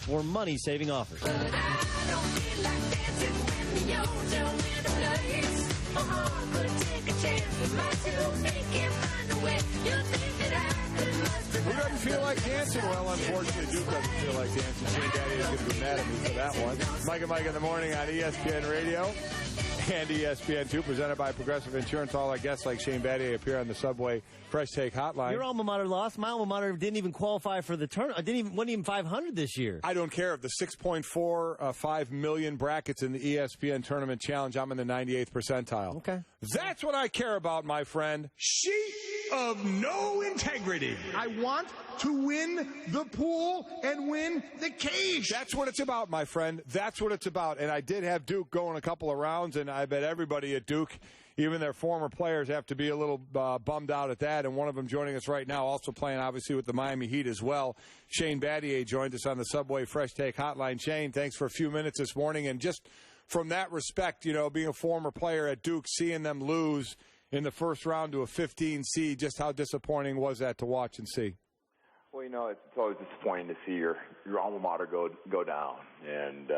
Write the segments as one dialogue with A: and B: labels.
A: for money-saving offers.
B: Who doesn't feel like dancing? Well, unfortunately, Duke doesn't feel like dancing. Shane Battier is going to be mad at me for that one. Mike and Mike in the morning on ESPN Radio and ESPN2, presented by Progressive Insurance. All our guests like Shane Battier appear on the Subway Fresh Take Hotline.
A: Your alma mater lost. My alma mater didn't even qualify for the tournament. Wasn't even 500 this year.
B: I don't care if the 6.45 million brackets in the ESPN Tournament Challenge, I'm in the 98th percentile.
A: Okay.
B: That's what I care about, my friend.
C: Sheet of no integrity. I want to win the pool and win the cage.
B: That's what it's about, my friend. That's what it's about. And I did have Duke going a couple of rounds, and I bet everybody at Duke, even their former players, have to be a little bummed out at that. And one of them joining us right now, also playing obviously with the Miami Heat as well. Shane Battier joined us on the Subway Fresh Take Hotline. Shane, thanks for a few minutes this morning. And just from that respect, you know, being a former player at Duke, seeing them lose in the first round to a 15 seed, just how disappointing was that to watch and see?
D: Well, you know, it's always disappointing to see your alma mater go down. And,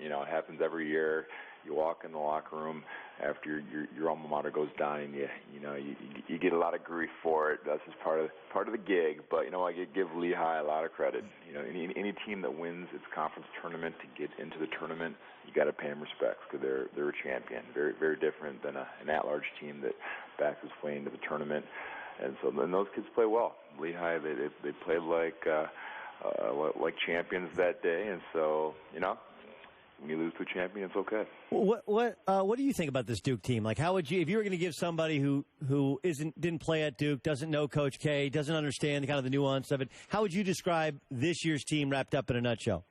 D: you know, it happens every year. You walk in the locker room after your alma mater goes down, and you get a lot of grief for it. That's just part of the gig. But you know, I give Lehigh a lot of credit. You know, any team that wins its conference tournament to get into the tournament, you got to pay them respect because they're a champion. Very very different than an at-large team that backs its way into the tournament. And so then those kids play well. Lehigh they played like champions that day, and so you know. When you lose to a champion, it's okay.
A: What do you think about this Duke team? Like, how would you, if you were going to give somebody who didn't play at Duke, doesn't know Coach K, doesn't understand the nuance of it, how would you describe this year's team wrapped up in a nutshell?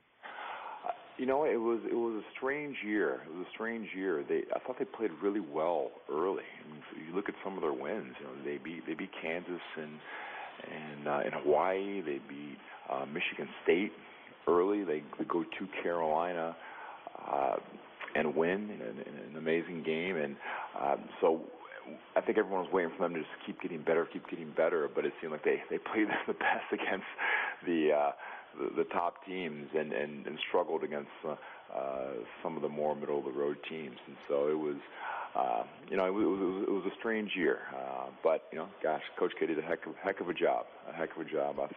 D: You know, it was a strange year. It was a strange year. I thought they played really well early. I mean, if you look at some of their wins. You know, they beat Kansas and in Hawaii. They beat Michigan State early. They go to Carolina. And win in an amazing game. And so I think everyone was waiting for them to just keep getting better. But it seemed like they played the best against the top teams and struggled against some of the more middle-of-the-road teams. And so it was, it was a strange year. But, you know, gosh, Coach K did a heck of a job, I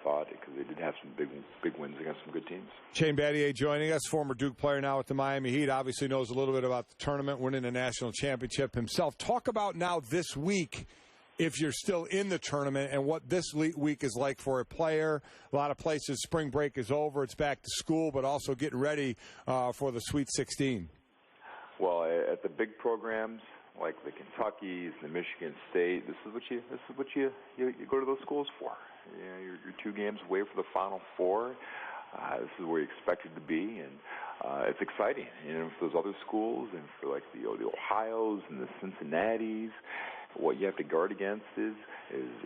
D: thought, because they did have some big wins against some good teams.
B: Shane Battier joining us, former Duke player now with the Miami Heat, obviously knows a little bit about the tournament, winning a national championship himself. Talk about now this week, if you're still in the tournament, and what this week is like for a player. A lot of places, spring break is over, it's back to school, but also getting ready for the Sweet 16.
D: Well, at the big programs like the Kentuckys, the Michigan State, this is what you go to those schools for. You know, you're 2 games away for the Final Four. This is where you expected to be, and it's exciting. You know, for those other schools, and for like the Ohios and the Cincinnatis, what you have to guard against is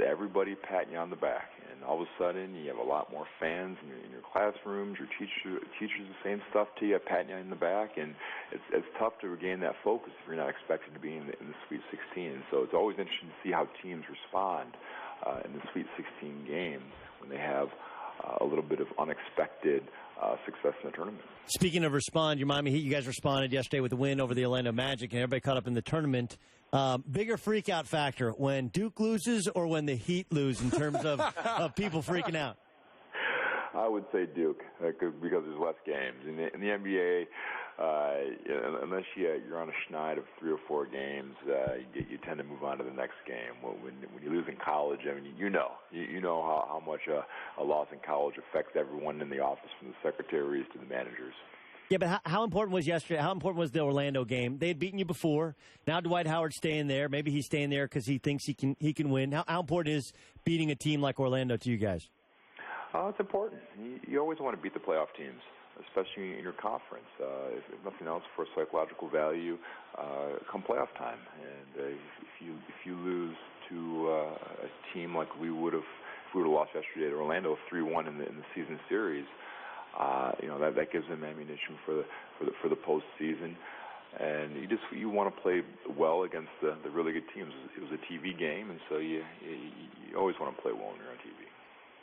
D: everybody patting you on the back. And all of a sudden, you have a lot more fans in your classrooms. Your teachers the same stuff to you, patting you on the back. And it's tough to regain that focus if you're not expected to be in the Sweet 16. And so it's always interesting to see how teams respond in the Sweet 16 games when they have a little bit of unexpected success in the tournament.
A: Speaking of respond, your Miami Heat, you guys responded yesterday with a win over the Orlando Magic, and everybody caught up in the tournament. Bigger freak-out factor, when Duke loses or when the Heat lose in terms of people freaking out?
D: I would say Duke, because there's less games. In the NBA, unless you're on a schneid of 3 or 4 games, you tend to move on to the next game. When you lose in college, I mean, you know how much a loss in college affects everyone in the office, from the secretaries to the managers.
A: Yeah, but how important was yesterday? How important was the Orlando game? They had beaten you before. Now Dwight Howard's staying there. Maybe he's staying there because he thinks he can win. How important is beating a team like Orlando to you guys?
D: It's important. You always want to beat the playoff teams, especially in your conference. If nothing else, for psychological value, come playoff time. And if you lose to a team like we would have, if we would have lost yesterday to Orlando 3-1 in the season series, that gives them ammunition for the postseason. And you want to play well against the really good teams. It was a TV game, and so you always want to play well when you're on TV.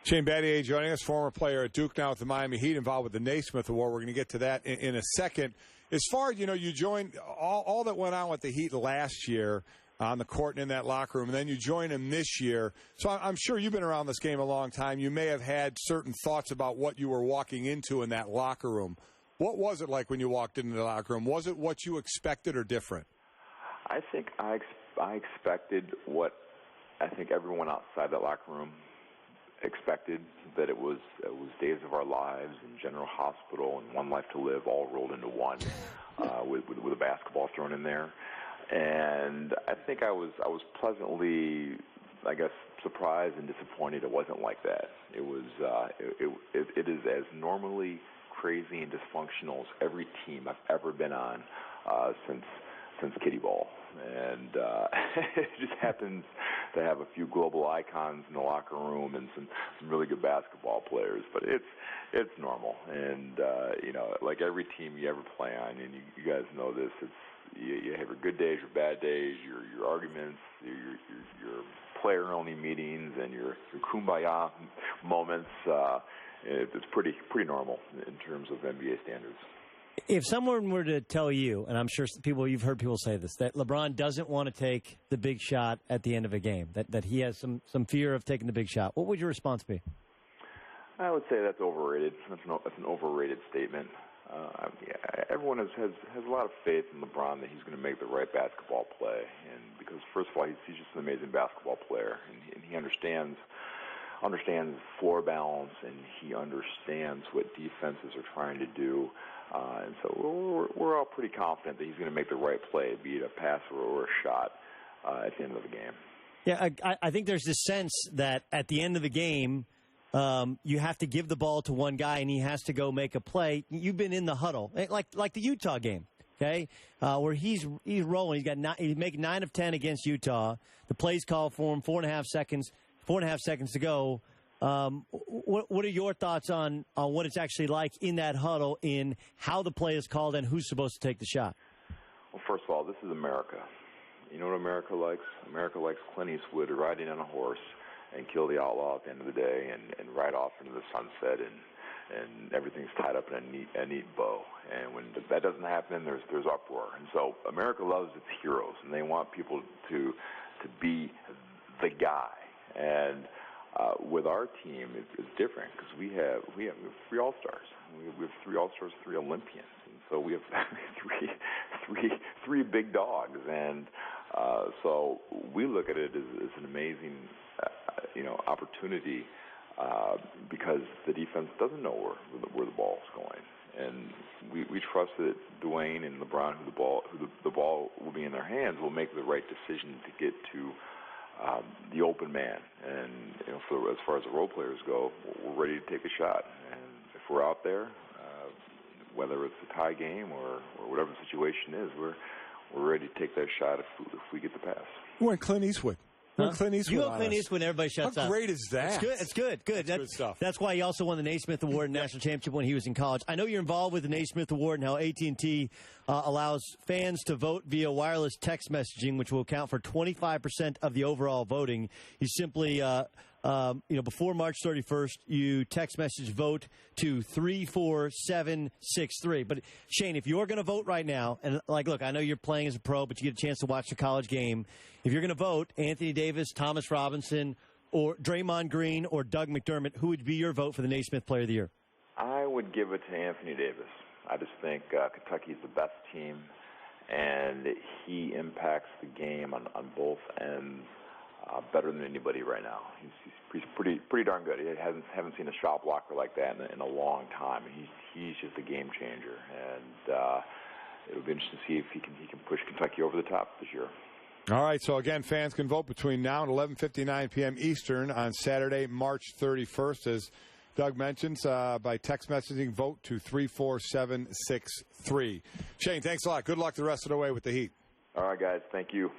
B: Shane Battier joining us, former player at Duke, now with the Miami Heat, involved with the Naismith Award. We're going to get to that in a second. As far as, you joined all that went on with the Heat last year on the court and in that locker room, and then you join them this year. So I'm sure you've been around this game a long time. You may have had certain thoughts about what you were walking into in that locker room. What was it like when you walked into the locker room? Was it what you expected or different?
D: I think I expected what I think everyone outside that locker room expected, that it was days of our lives and General Hospital and One Life to Live all rolled into one, with a basketball thrown in there. And I think I was pleasantly, I guess, surprised and disappointed it wasn't like that. It was it is as normally crazy and dysfunctional as every team I've ever been on since kiddie ball. And it just happens to have a few global icons in the locker room and some really good basketball players. But it's normal. And, like every team you ever play on, and you guys know this, you have your good days, your bad days, your arguments, your player-only meetings, and your kumbaya moments. It's pretty normal in terms of NBA standards.
A: If someone were to tell you, and I'm sure you've heard people say this, that LeBron doesn't want to take the big shot at the end of a game, that he has some fear of taking the big shot, what would your response be?
D: I would say that's overrated. That's an overrated statement. Everyone has a lot of faith in LeBron that he's going to make the right basketball play, and because first of all he's just an amazing basketball player, and he understands floor balance, and he understands what defenses are trying to do. And so we're all pretty confident that he's going to make the right play, be it a pass or a shot at the end of the game.
A: Yeah, I think there's this sense that at the end of the game, you have to give the ball to one guy, and he has to go make a play. You've been in the huddle, like the Utah game, okay, where he's rolling. He's making 9 of 10 against Utah. The play's called for him, 4.5 seconds to go. What are your thoughts on what it's actually like in that huddle, in how the play is called and who's supposed to take the shot?
D: Well, first of all, this is America. You know what America likes? America likes Clint Eastwood riding on a horse and kill the outlaw at the end of the day and ride off into the sunset, and everything's tied up in a neat bow. And when that doesn't happen, there's uproar. And so America loves its heroes, and they want people to be the guy. And with our team, it's different because we have 3 All-Stars. We have 3 All-Stars, 3 Olympians, and so we have three big dogs. And so we look at it as an amazing, opportunity because the defense doesn't know where the ball's going, and we trust that Dwayne and LeBron, who the ball will be in their hands, will make the right decision to get to the open man. And as far as the role players go, we're ready to take a shot. And if we're out there, whether it's a tie game or whatever the situation is, we're ready to take that shot if we get the pass.
B: We're in Clint Eastwood.
A: You go Clint Eastwood, and everybody shuts up.
B: How great is that?
A: It's good. That's
B: good stuff.
A: That's why he also won the Naismith Award and National Championship when he was in college. I know you're involved with the Naismith Award and how AT&T allows fans to vote via wireless text messaging, which will account for 25% of the overall voting. You simply, before March 31st, you text message vote to 34763. But Shane, if you're going to vote right now, and look, I know you're playing as a pro, but you get a chance to watch the college game. If you're going to vote, Anthony Davis, Thomas Robinson, or Draymond Green, or Doug McDermott, who would be your vote for the Naismith Player of the Year?
D: I would give it to Anthony Davis. I just think Kentucky's the best team, and he impacts the game on both ends better than anybody right now. He's pretty darn good. I haven't seen a shot blocker like that in a long time. He's just a game changer, and it'll be interesting to see if he can push Kentucky over the top this year.
B: All right, so again, fans can vote between now and 11:59 p.m. Eastern on Saturday, March 31st, as Doug mentions, by text messaging, vote to 34763. Shane, thanks a lot. Good luck the rest of the way with the Heat.
D: All right, guys. Thank you.